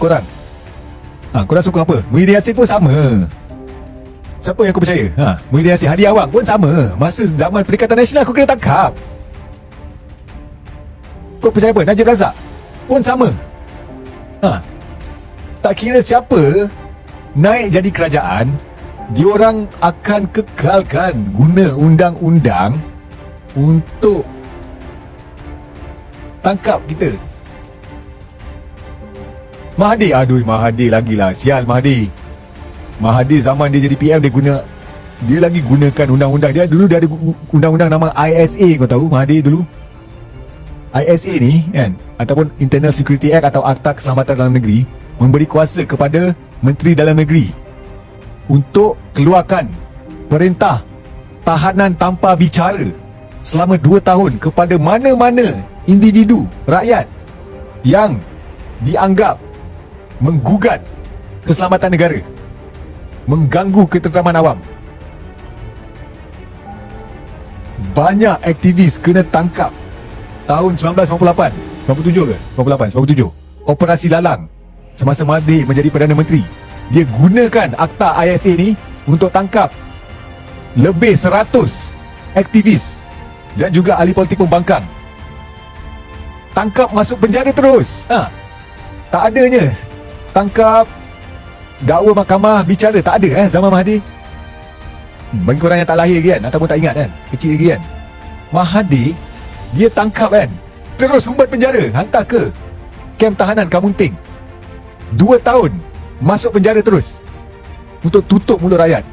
korang. Korang sokong apa? Muhyiddin Yassin pun sama. Siapa yang kau percaya? Muhyiddin Yassin, Hadi Awang pun sama. Masa zaman Perikatan Nasional aku kena tangkap. Kau percaya apa? Najib Razak pun sama. Tak kira siapa naik jadi kerajaan, diorang akan kekalkan guna undang-undang untuk tangkap kita. Mahathir, aduh Mahathir lagilah, sial Mahathir. Mahathir zaman dia jadi PM, dia lagi gunakan undang-undang dia. Dulu dia ada undang-undang nama ISA, kau tahu Mahathir dulu. ISA ni kan, ataupun Internal Security Act atau Akta Keselamatan Dalam Negeri, memberi kuasa kepada Menteri Dalam Negeri untuk keluarkan perintah tahanan tanpa bicara selama 2 tahun kepada mana-mana individu rakyat yang dianggap menggugat keselamatan negara, mengganggu ketenteraman awam. Banyak aktivis kena tangkap tahun 1998, 97 ke? 97. Operasi Lalang. Semasa Mahathir menjadi Perdana Menteri, dia gunakan Akta ISA ni untuk tangkap lebih 100 aktivis dan juga ahli politik pembangkang. Tangkap, masuk penjara terus. Tak adanya tangkap, dakwa mahkamah, bicara, tak ada zaman Mahathir. Bagi korang yang tak lahir lagi kan, ataupun tak ingat kan, kecil lagi kan, Mahathir dia tangkap kan, terus humbat penjara, hantar ke kem tahanan Kamunting. 2 tahun masuk penjara terus untuk tutup mulut rakyat.